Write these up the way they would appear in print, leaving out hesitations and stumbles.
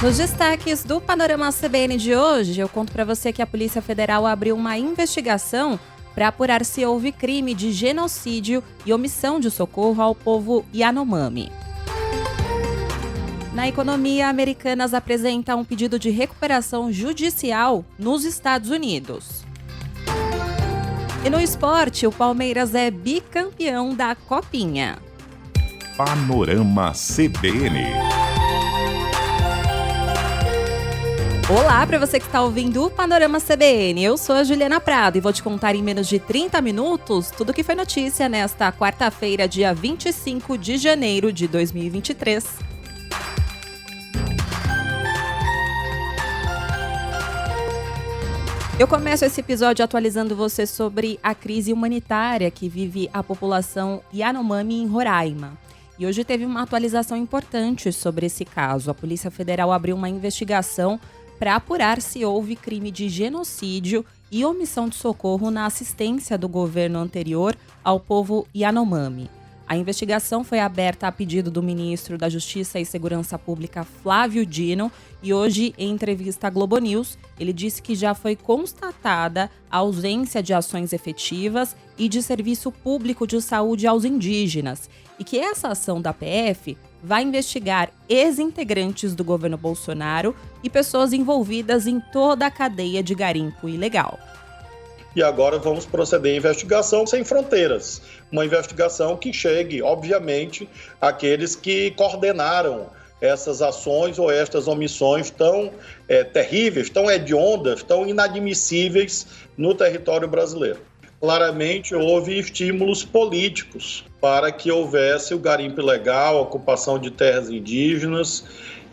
Nos destaques do Panorama CBN de hoje, eu conto para você que a Polícia Federal abriu uma investigação para apurar se houve crime de genocídio e omissão de socorro ao povo Yanomami. Na economia, Americanas apresenta um pedido de recuperação judicial nos Estados Unidos. E no esporte, o Palmeiras é bicampeão da Copinha. Panorama CBN. Olá para você que está ouvindo o Panorama CBN. Eu sou a Juliana Prado e vou te contar em menos de 30 minutos tudo que foi notícia nesta quarta-feira, dia 25 de janeiro de 2023. Eu começo esse episódio atualizando você sobre a crise humanitária que vive a população Yanomami em Roraima. E hoje teve uma atualização importante sobre esse caso. A Polícia Federal abriu uma investigação para apurar se houve crime de genocídio e omissão de socorro na assistência do governo anterior ao povo Yanomami. A investigação foi aberta a pedido do ministro da Justiça e Segurança Pública, Flávio Dino, e hoje, em entrevista à Globo News, ele disse que já foi constatada a ausência de ações efetivas e de serviço público de saúde aos indígenas, e que essa ação da PF vai investigar ex-integrantes do governo Bolsonaro e pessoas envolvidas em toda a cadeia de garimpo ilegal. E agora vamos proceder à investigação sem fronteiras. Uma investigação que chegue, obviamente, àqueles que coordenaram essas ações ou estas omissões tão terríveis, tão hediondas, tão inadmissíveis no território brasileiro. Claramente houve estímulos políticos para que houvesse o garimpo ilegal, a ocupação de terras indígenas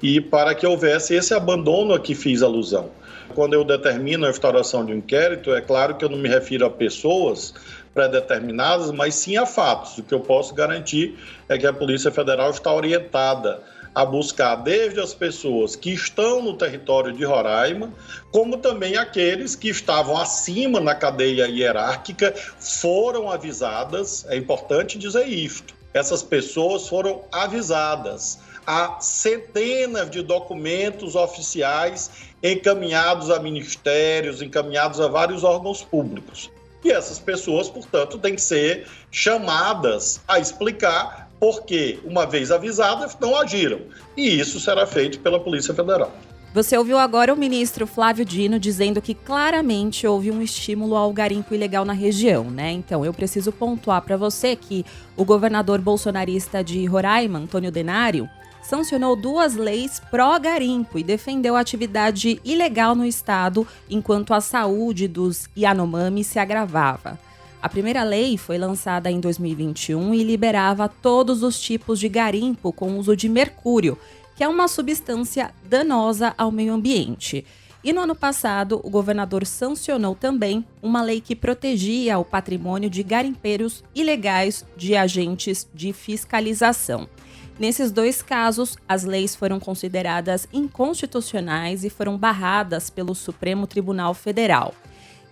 e para que houvesse esse abandono a que fiz alusão. Quando eu determino a instauração de um inquérito, é claro que eu não me refiro a pessoas pré-determinadas, mas sim a fatos. O que eu posso garantir é que a Polícia Federal está orientada a buscar desde as pessoas que estão no território de Roraima, como também aqueles que estavam acima na cadeia hierárquica, foram avisadas, é importante dizer isto, essas pessoas foram avisadas. Há centenas de documentos oficiais encaminhados a ministérios, encaminhados a vários órgãos públicos. E essas pessoas, portanto, têm que ser chamadas a explicar porque, uma vez avisadas, não agiram. E isso será feito pela Polícia Federal. Você ouviu agora o ministro Flávio Dino dizendo que claramente houve um estímulo ao garimpo ilegal na região, né? Então, eu preciso pontuar para você que o governador bolsonarista de Roraima, Antônio Denário, sancionou 2 leis pró-garimpo e defendeu a atividade ilegal no estado enquanto a saúde dos Yanomami se agravava. A primeira lei foi lançada em 2021 e liberava todos os tipos de garimpo com uso de mercúrio, que é uma substância danosa ao meio ambiente. E no ano passado, o governador sancionou também uma lei que protegia o patrimônio de garimpeiros ilegais de agentes de fiscalização. Nesses 2 casos, as leis foram consideradas inconstitucionais e foram barradas pelo Supremo Tribunal Federal.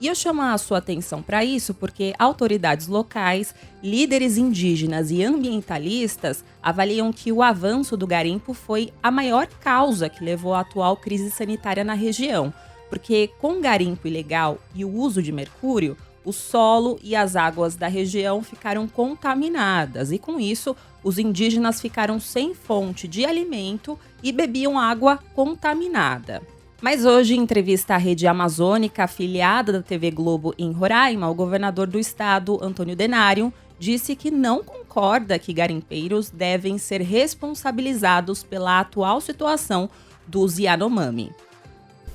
E eu chamo a sua atenção para isso porque autoridades locais, líderes indígenas e ambientalistas avaliam que o avanço do garimpo foi a maior causa que levou à atual crise sanitária na região, porque com garimpo ilegal e o uso de mercúrio, o solo e as águas da região ficaram contaminadas e, com isso, os indígenas ficaram sem fonte de alimento e bebiam água contaminada. Mas hoje, em entrevista à Rede Amazônica, afiliada da TV Globo em Roraima, o governador do estado, Antônio Denário, disse que não concorda que garimpeiros devem ser responsabilizados pela atual situação dos Yanomami.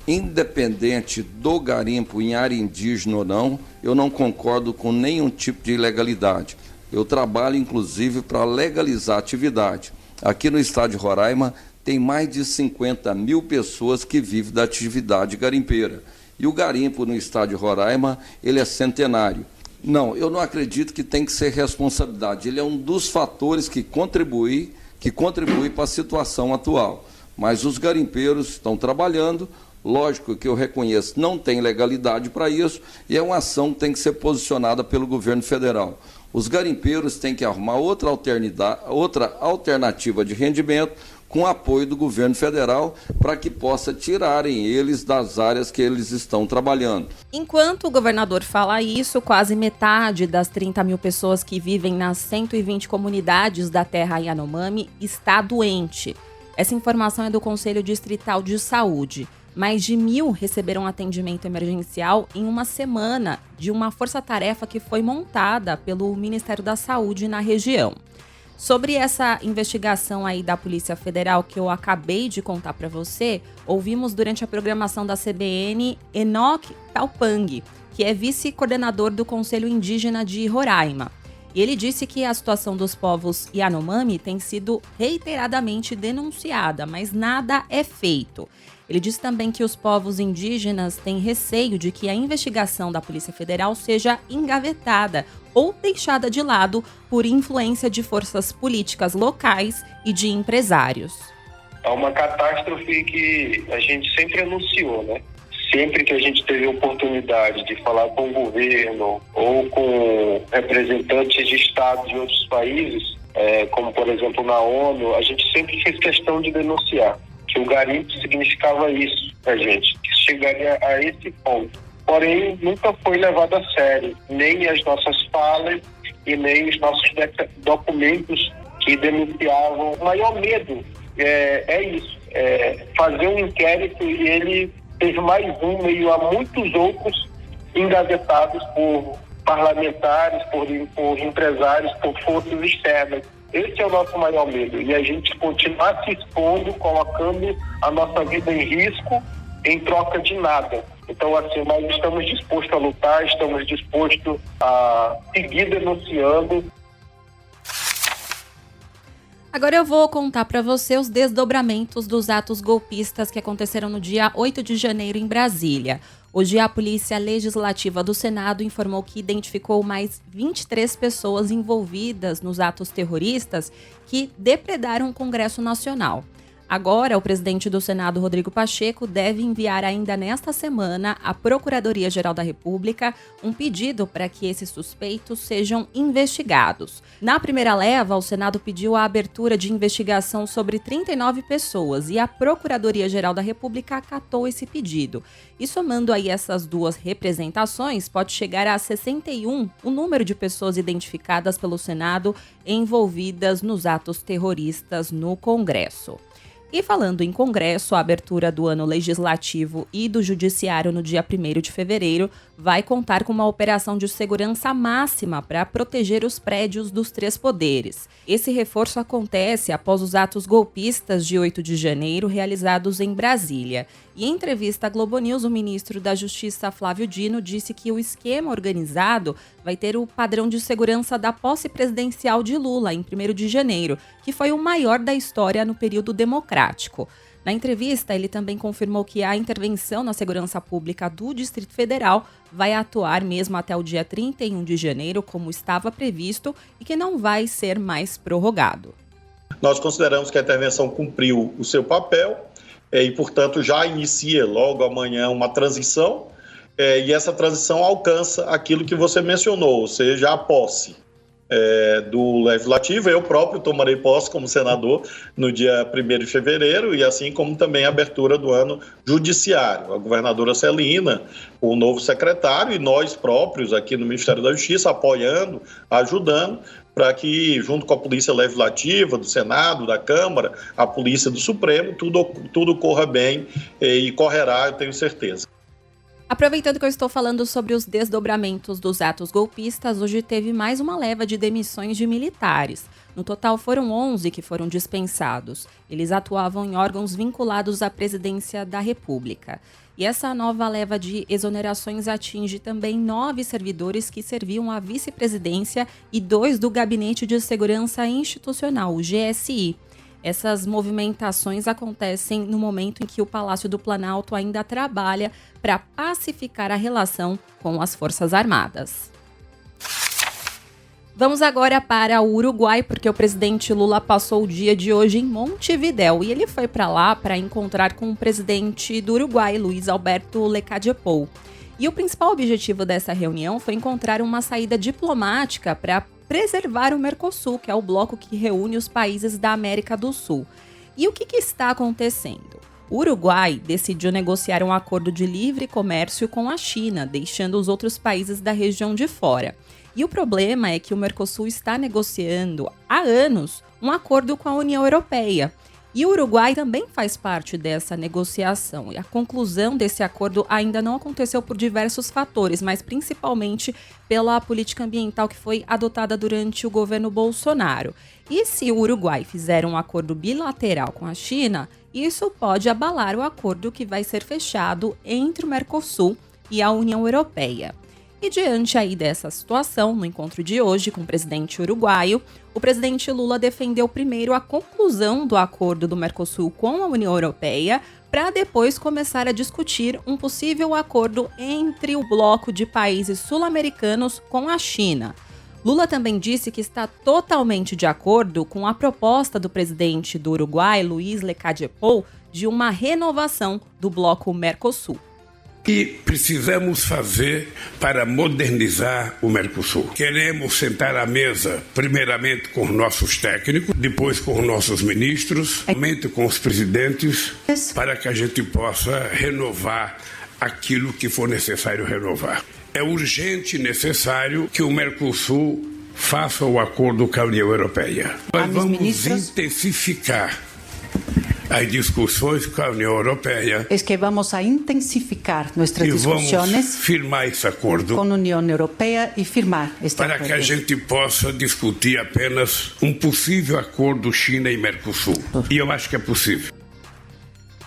Independente do garimpo em área indígena ou não, eu não concordo com nenhum tipo de ilegalidade. Eu trabalho, inclusive, para legalizar a atividade. Aqui no estado de Roraima, tem mais de 50 mil pessoas que vivem da atividade garimpeira. E o garimpo no estado de Roraima, ele é centenário. Não, eu não acredito que tem que ser responsabilidade. Ele é um dos fatores que contribui para a situação atual. Mas os garimpeiros estão trabalhando, lógico que eu reconheço, não tem legalidade para isso, e é uma ação que tem que ser posicionada pelo governo federal. Os garimpeiros têm que arrumar outra alternativa de rendimento, com apoio do governo federal para que possa tirarem eles das áreas que eles estão trabalhando. Enquanto o governador fala isso, quase metade das 30 mil pessoas que vivem nas 120 comunidades da terra Yanomami está doente. Essa informação é do Conselho Distrital de Saúde. Mais de 1.000 receberam atendimento emergencial em uma semana de uma força-tarefa que foi montada pelo Ministério da Saúde na região. Sobre essa investigação aí da Polícia Federal que eu acabei de contar para você, ouvimos durante a programação da CBN Enoch Taupang, que é vice-coordenador do Conselho Indígena de Roraima. E ele disse que a situação dos povos Yanomami tem sido reiteradamente denunciada, mas nada é feito. Ele disse também que os povos indígenas têm receio de que a investigação da Polícia Federal seja engavetada ou deixada de lado por influência de forças políticas locais e de empresários. É uma catástrofe que a gente sempre anunciou, né? Sempre que a gente teve a oportunidade de falar com o governo ou com representantes de estados de outros países, como por exemplo na ONU, a gente sempre fez questão de denunciar que o garimpo significava isso pra gente, que chegaria a esse ponto. Porém, nunca foi levado a sério, nem as nossas falas e nem os nossos documentos que denunciavam. O maior medo é isso, fazer um inquérito e ele teve mais um meio a muitos outros engavetados por parlamentares, por empresários, por forças externas. Esse é o nosso maior medo, e a gente continuar se expondo, colocando a nossa vida em risco em troca de nada. Então, assim, nós estamos dispostos a lutar, estamos dispostos a seguir denunciando. Agora eu vou contar para você os desdobramentos dos atos golpistas que aconteceram no dia 8 de janeiro em Brasília. Hoje, a Polícia Legislativa do Senado informou que identificou mais 23 pessoas envolvidas nos atos terroristas que depredaram o Congresso Nacional. Agora, o presidente do Senado, Rodrigo Pacheco, deve enviar ainda nesta semana à Procuradoria-Geral da República um pedido para que esses suspeitos sejam investigados. Na primeira leva, o Senado pediu a abertura de investigação sobre 39 pessoas e a Procuradoria-Geral da República acatou esse pedido. E somando aí essas duas representações, pode chegar a 61 o número de pessoas identificadas pelo Senado envolvidas nos atos terroristas no Congresso. E falando em Congresso, a abertura do ano legislativo e do judiciário no dia 1º de fevereiro vai contar com uma operação de segurança máxima para proteger os prédios dos três poderes. Esse reforço acontece após os atos golpistas de 8 de janeiro realizados em Brasília. E em entrevista à Globo News, o ministro da Justiça, Flávio Dino, disse que o esquema organizado vai ter o padrão de segurança da posse presidencial de Lula, em 1º de janeiro, que foi o maior da história no período democrático. Na entrevista, ele também confirmou que a intervenção na segurança pública do Distrito Federal vai atuar mesmo até o dia 31 de janeiro, como estava previsto, e que não vai ser mais prorrogado. Nós consideramos que a intervenção cumpriu o seu papel e, portanto, já inicia logo amanhã uma transição e essa transição alcança aquilo que você mencionou, ou seja, a posse do Legislativo. Eu próprio tomarei posse como senador no dia 1º de fevereiro e assim como também a abertura do ano judiciário. A governadora Celina, o novo secretário e nós próprios aqui no Ministério da Justiça apoiando, ajudando para que, junto com a Polícia Legislativa, do Senado, da Câmara, a Polícia do Supremo, tudo corra bem e correrá, eu tenho certeza. Aproveitando que eu estou falando sobre os desdobramentos dos atos golpistas, hoje teve mais uma leva de demissões de militares. No total, foram 11 que foram dispensados. Eles atuavam em órgãos vinculados à presidência da República. E essa nova leva de exonerações atinge também 9 servidores que serviam à vice-presidência e 2 do Gabinete de Segurança Institucional, o GSI. Essas movimentações acontecem no momento em que o Palácio do Planalto ainda trabalha para pacificar a relação com as Forças Armadas. Vamos agora para o Uruguai, porque o presidente Lula passou o dia de hoje em Montevidéu e ele foi para lá para encontrar com o presidente do Uruguai, Luiz Alberto Lecadiepou. E o principal objetivo dessa reunião foi encontrar uma saída diplomática para preservar o Mercosul, que é o bloco que reúne os países da América do Sul. E o que está acontecendo? O Uruguai decidiu negociar um acordo de livre comércio com a China, deixando os outros países da região de fora. E o problema é que o Mercosul está negociando há anos um acordo com a União Europeia. E o Uruguai também faz parte dessa negociação. E a conclusão desse acordo ainda não aconteceu por diversos fatores, mas principalmente pela política ambiental que foi adotada durante o governo Bolsonaro. E se o Uruguai fizer um acordo bilateral com a China, isso pode abalar o acordo que vai ser fechado entre o Mercosul e a União Europeia. E diante aí dessa situação, no encontro de hoje com o presidente uruguaio, o presidente Lula defendeu primeiro a conclusão do acordo do Mercosul com a União Europeia, para depois começar a discutir um possível acordo entre o bloco de países sul-americanos com a China. Lula também disse que está totalmente de acordo com a proposta do presidente do Uruguai, Luiz Lacalle Pou, de uma renovação do bloco Mercosul. Que precisamos fazer para modernizar o Mercosul? Queremos sentar à mesa, primeiramente com nossos técnicos, depois com nossos ministros, somente com os presidentes, para que a gente possa renovar aquilo que for necessário renovar. É urgente e necessário que o Mercosul faça o acordo com a União Europeia. Nós vamos intensificar as discussões com a União Europeia. É que vamos a intensificar nossas discussões. Vamos firmar esse acordo com a União Europeia e firmar este acordo. Para que a gente possa discutir apenas um possível acordo China e Mercosul. E eu acho que é possível.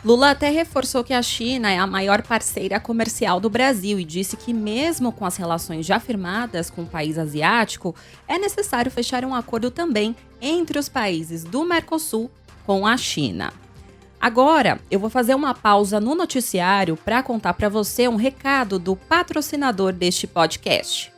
Lula até reforçou que a China é a maior parceira comercial do Brasil e disse que mesmo com as relações já firmadas com o país asiático, é necessário fechar um acordo também entre os países do Mercosul com a China. Agora, eu vou fazer uma pausa no noticiário para contar para você um recado do patrocinador deste podcast.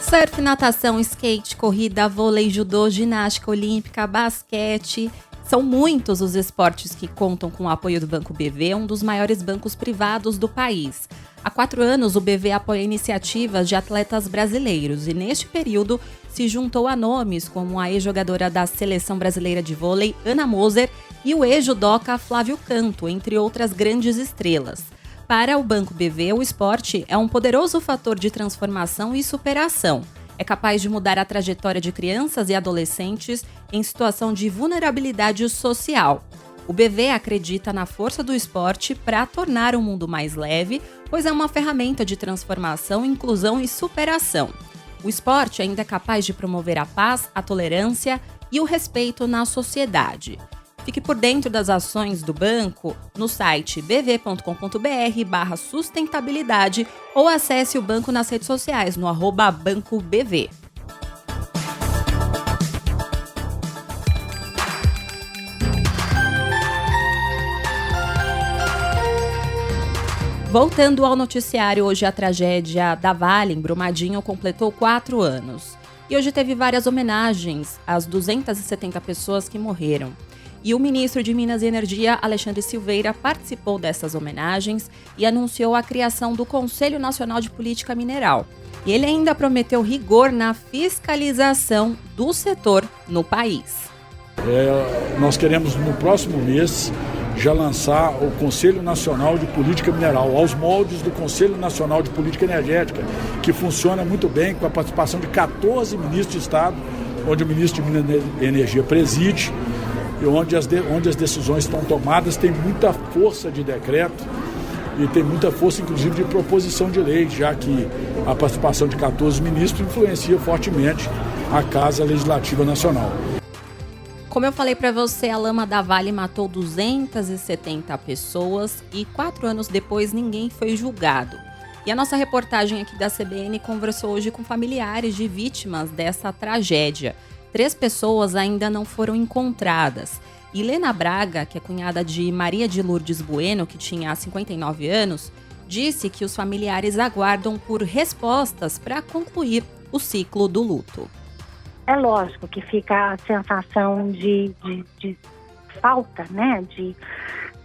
Surf, natação, skate, corrida, vôlei, judô, ginástica olímpica, basquete. São muitos os esportes que contam com o apoio do Banco BV, um dos maiores bancos privados do país. Há 4 anos, o BV apoia iniciativas de atletas brasileiros e, neste período, se juntou a nomes como a ex-jogadora da Seleção Brasileira de Vôlei, Ana Moser, e o ex-judoca Flávio Canto, entre outras grandes estrelas. Para o Banco BV, o esporte é um poderoso fator de transformação e superação. É capaz de mudar a trajetória de crianças e adolescentes em situação de vulnerabilidade social. O BV acredita na força do esporte para tornar o mundo mais leve, pois é uma ferramenta de transformação, inclusão e superação. O esporte ainda é capaz de promover a paz, a tolerância e o respeito na sociedade. Fique por dentro das ações do banco no site bv.com.br/sustentabilidade ou acesse o banco nas redes sociais no @BancoBV. Voltando ao noticiário, hoje a tragédia da Vale, em Brumadinho, completou 4 anos. E hoje teve várias homenagens às 270 pessoas que morreram. E o ministro de Minas e Energia, Alexandre Silveira, participou dessas homenagens e anunciou a criação do Conselho Nacional de Política Mineral. E ele ainda prometeu rigor na fiscalização do setor no país. Nós queremos, no próximo mês, já lançar o Conselho Nacional de Política Mineral, aos moldes do Conselho Nacional de Política Energética, que funciona muito bem com a participação de 14 ministros de Estado, onde o ministro de Minas e Energia preside, e onde as decisões estão tomadas, tem muita força de decreto e tem muita força, inclusive, de proposição de lei, já que a participação de 14 ministros influencia fortemente a Casa Legislativa Nacional. Como eu falei para você, a lama da Vale matou 270 pessoas e 4 anos depois ninguém foi julgado. E a nossa reportagem aqui da CBN conversou hoje com familiares de vítimas dessa tragédia. 3 pessoas ainda não foram encontradas. E Lena Braga, que é cunhada de Maria de Lourdes Bueno, que tinha 59 anos, disse que os familiares aguardam por respostas para concluir o ciclo do luto. É lógico que fica a sensação de falta, né?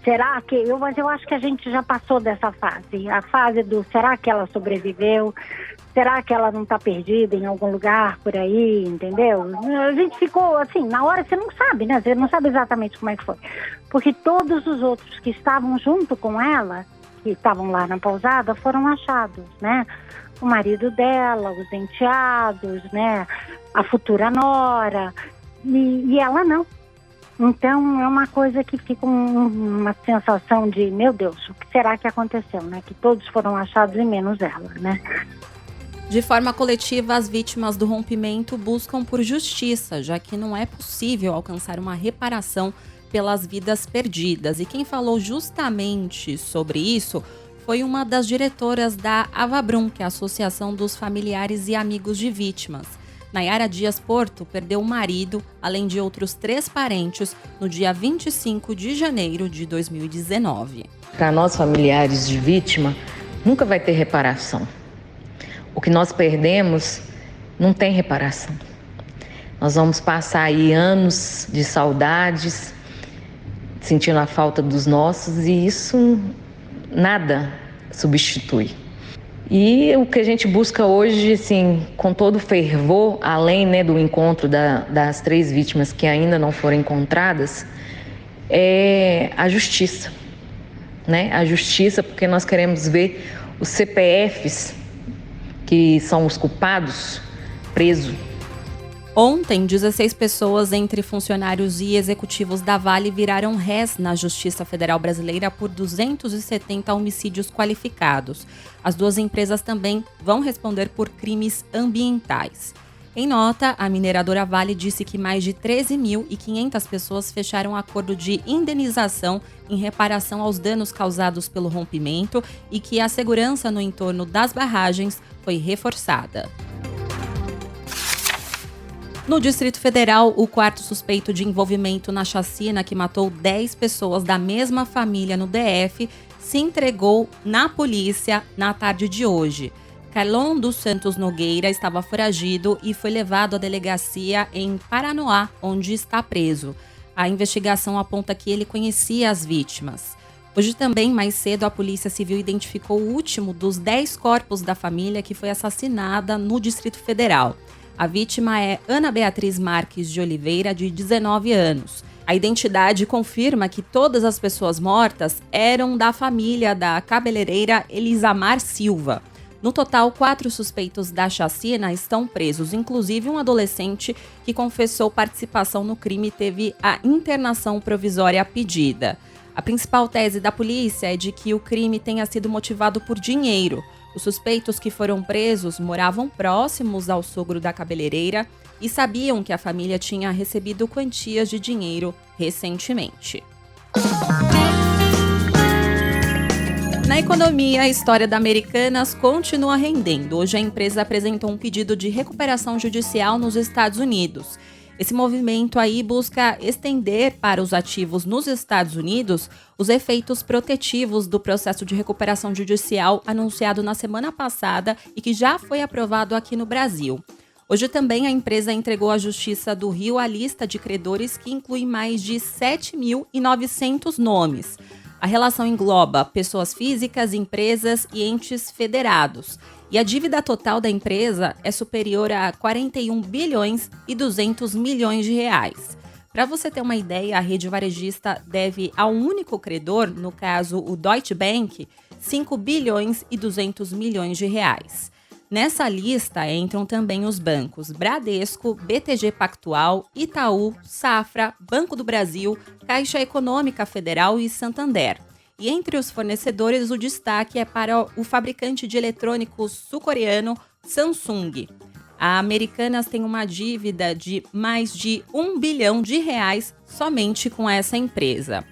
Será que... Mas eu acho que a gente já passou dessa fase. A fase do será que ela sobreviveu? Será que ela não está perdida em algum lugar por aí, entendeu? A gente ficou assim, na hora você não sabe, né? Você não sabe exatamente como é que foi. Porque todos os outros que estavam junto com ela, que estavam lá na pousada, foram achados, né? O marido dela, os enteados, né? A futura nora, e ela não. Então é uma coisa que fica uma sensação de, meu Deus, o que será que aconteceu, né? Que todos foram achados e menos ela, né? De forma coletiva, as vítimas do rompimento buscam por justiça, já que não é possível alcançar uma reparação pelas vidas perdidas. E quem falou justamente sobre isso foi uma das diretoras da Avabrum, que é a Associação dos Familiares e Amigos de Vítimas. Nayara Dias Porto perdeu o marido, além de outros 3 parentes, no dia 25 de janeiro de 2019. Para nós, familiares de vítima, nunca vai ter reparação. O que nós perdemos não tem reparação. Nós vamos passar aí anos de saudades, sentindo a falta dos nossos, e isso nada substitui. E o que a gente busca hoje, assim, com todo fervor, além, né, do encontro das 3 vítimas que ainda não foram encontradas, é a justiça, né? A justiça, porque nós queremos ver os CPFs, que são os culpados, presos. Ontem, 16 pessoas, entre funcionários e executivos da Vale, viraram réis na Justiça Federal Brasileira por 270 homicídios qualificados. As 2 empresas também vão responder por crimes ambientais. Em nota, a mineradora Vale disse que mais de 13.500 pessoas fecharam acordo de indenização em reparação aos danos causados pelo rompimento e que a segurança no entorno das barragens foi reforçada. No Distrito Federal, o 4º suspeito de envolvimento na chacina que matou 10 pessoas da mesma família no DF se entregou na polícia na tarde de hoje. Carlon dos Santos Nogueira estava foragido e foi levado à delegacia em Paranoá, onde está preso. A investigação aponta que ele conhecia as vítimas. Hoje também, mais cedo, a Polícia Civil identificou o último dos 10 corpos da família que foi assassinada no Distrito Federal. A vítima é Ana Beatriz Marques de Oliveira, de 19 anos. A identidade confirma que todas as pessoas mortas eram da família da cabeleireira Elisamar Silva. No total, 4 suspeitos da chacina estão presos, inclusive um adolescente que confessou participação no crime e teve a internação provisória pedida. A principal tese da polícia é de que o crime tenha sido motivado por dinheiro. Os suspeitos que foram presos moravam próximos ao sogro da cabeleireira e sabiam que a família tinha recebido quantias de dinheiro recentemente. Na economia, a história da Americanas continua rendendo. Hoje a empresa apresentou um pedido de recuperação judicial nos Estados Unidos. Esse movimento aí busca estender para os ativos nos Estados Unidos os efeitos protetivos do processo de recuperação judicial anunciado na semana passada e que já foi aprovado aqui no Brasil. Hoje também a empresa entregou à Justiça do Rio a lista de credores que inclui mais de 7.900 nomes. A relação engloba pessoas físicas, empresas e entes federados. E a dívida total da empresa é superior a 41 bilhões e 200 milhões de reais. Para você ter uma ideia, a rede varejista deve a um único credor, no caso o Deutsche Bank, 5 bilhões e 200 milhões de reais. Nessa lista entram também os bancos Bradesco, BTG Pactual, Itaú, Safra, Banco do Brasil, Caixa Econômica Federal e Santander. E entre os fornecedores, o destaque é para o fabricante de eletrônicos sul-coreano Samsung. A Americanas tem uma dívida de mais de 1 bilhão de reais somente com essa empresa.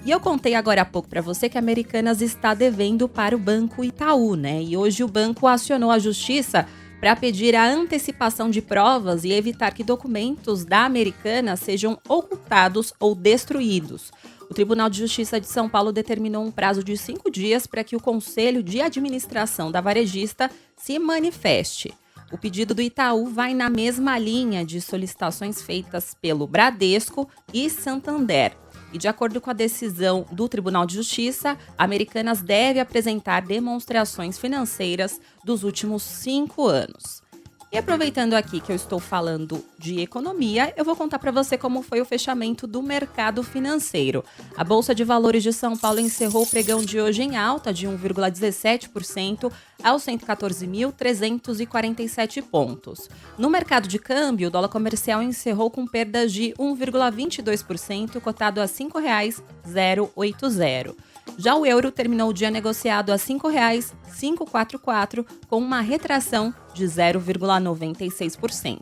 E eu contei agora há pouco para você que a Americanas está devendo para o Banco Itaú, né? E hoje o banco acionou a justiça para pedir a antecipação de provas e evitar que documentos da Americanas sejam ocultados ou destruídos. O Tribunal de Justiça de São Paulo determinou um prazo de 5 dias para que o Conselho de Administração da varejista se manifeste. O pedido do Itaú vai na mesma linha de solicitações feitas pelo Bradesco e Santander. E de acordo com a decisão do Tribunal de Justiça, Americanas deve apresentar demonstrações financeiras dos últimos 5 anos. E aproveitando aqui que eu estou falando de economia, eu vou contar para você como foi o fechamento do mercado financeiro. A Bolsa de Valores de São Paulo encerrou o pregão de hoje em alta de 1,17% aos 114.347 pontos. No mercado de câmbio, o dólar comercial encerrou com perdas de 1,22%, cotado a R$ 5,080. Já o euro terminou o dia negociado a R$ 5,544, com uma retração de 0,96%.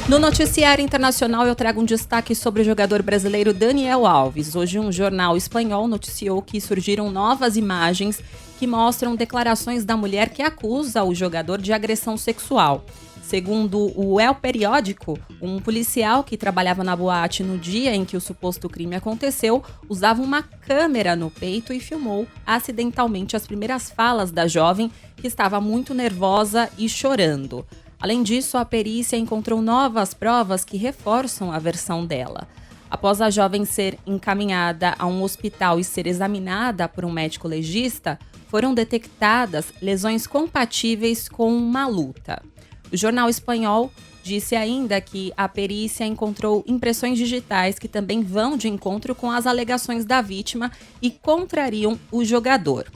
No noticiário internacional, eu trago um destaque sobre o jogador brasileiro Daniel Alves. Hoje, um jornal espanhol noticiou que surgiram novas imagens que mostram declarações da mulher que acusa o jogador de agressão sexual. Segundo o El Periódico, um policial que trabalhava na boate no dia em que o suposto crime aconteceu usava uma câmera no peito e filmou acidentalmente as primeiras falas da jovem, que estava muito nervosa e chorando. Além disso, a perícia encontrou novas provas que reforçam a versão dela. Após a jovem ser encaminhada a um hospital e ser examinada por um médico legista, foram detectadas lesões compatíveis com uma luta. O jornal espanhol disse ainda que a perícia encontrou impressões digitais que também vão de encontro com as alegações da vítima e contrariam o jogador.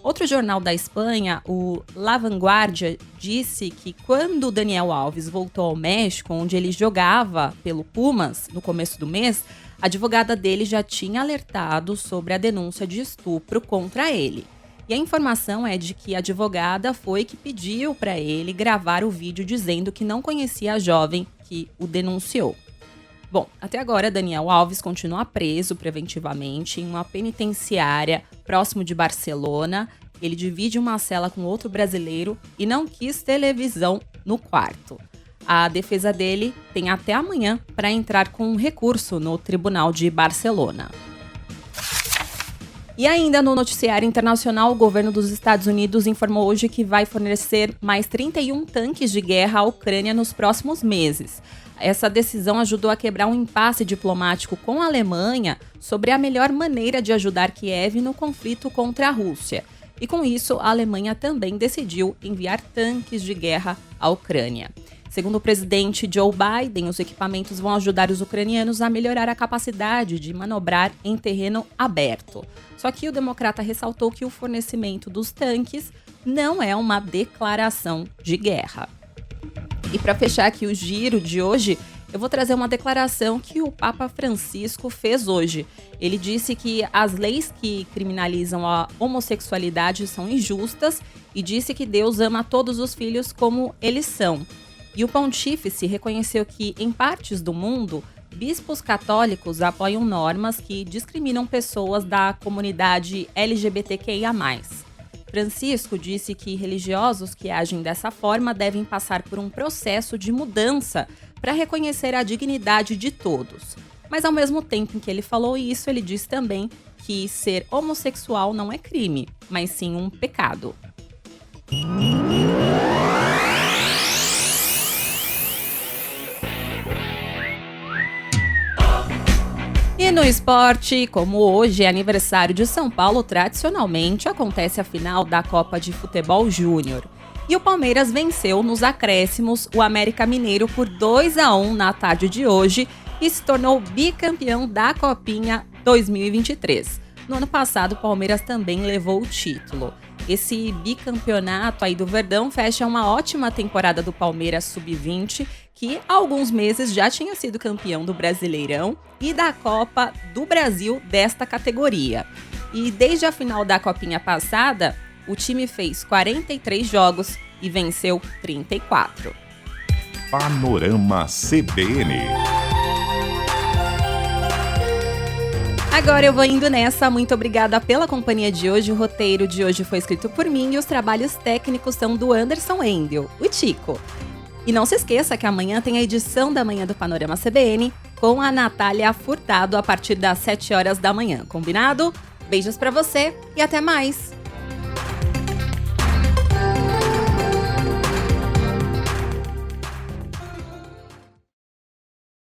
Outro jornal da Espanha, o La Vanguardia, disse que quando Daniel Alves voltou ao México, onde ele jogava pelo Pumas no começo do mês, a advogada dele já tinha alertado sobre a denúncia de estupro contra ele. E a informação é de que a advogada foi que pediu para ele gravar o vídeo dizendo que não conhecia a jovem que o denunciou. Bom, até agora Daniel Alves continua preso preventivamente em uma penitenciária próximo de Barcelona. Ele divide uma cela com outro brasileiro e não quis televisão no quarto. A defesa dele tem até amanhã para entrar com um recurso no Tribunal de Barcelona. E ainda no noticiário internacional, o governo dos Estados Unidos informou hoje que vai fornecer mais 31 tanques de guerra à Ucrânia nos próximos meses. Essa decisão ajudou a quebrar um impasse diplomático com a Alemanha sobre a melhor maneira de ajudar Kiev no conflito contra a Rússia. E com isso, a Alemanha também decidiu enviar tanques de guerra à Ucrânia. Segundo o presidente Joe Biden, os equipamentos vão ajudar os ucranianos a melhorar a capacidade de manobrar em terreno aberto. Só que o democrata ressaltou que o fornecimento dos tanques não é uma declaração de guerra. E para fechar aqui o giro de hoje, eu vou trazer uma declaração que o Papa Francisco fez hoje. Ele disse que as leis que criminalizam a homossexualidade são injustas e disse que Deus ama todos os filhos como eles são. E o pontífice reconheceu que, em partes do mundo, bispos católicos apoiam normas que discriminam pessoas da comunidade LGBTQIA+. Francisco disse que religiosos que agem dessa forma devem passar por um processo de mudança para reconhecer a dignidade de todos. Mas ao mesmo tempo em que ele falou isso, ele disse também que ser homossexual não é crime, mas sim um pecado. E no esporte, como hoje é aniversário de São Paulo, tradicionalmente acontece a final da Copa de Futebol Júnior. E o Palmeiras venceu nos acréscimos o América Mineiro por 2-1 na tarde de hoje e se tornou bicampeão da Copinha 2023. No ano passado, o Palmeiras também levou o título. Esse bicampeonato aí do Verdão fecha uma ótima temporada do Palmeiras Sub-20, que há alguns meses já tinha sido campeão do Brasileirão e da Copa do Brasil desta categoria. E desde a final da Copinha passada, o time fez 43 jogos e venceu 34. Panorama CBN. Agora eu vou indo nessa, muito obrigada pela companhia de hoje. O roteiro de hoje foi escrito por mim e os trabalhos técnicos são do Anderson Endel, o Tico. E não se esqueça que amanhã tem a edição da manhã do Panorama CBN com a Natália Furtado a partir das 7 horas da manhã, combinado? Beijos pra você e até mais!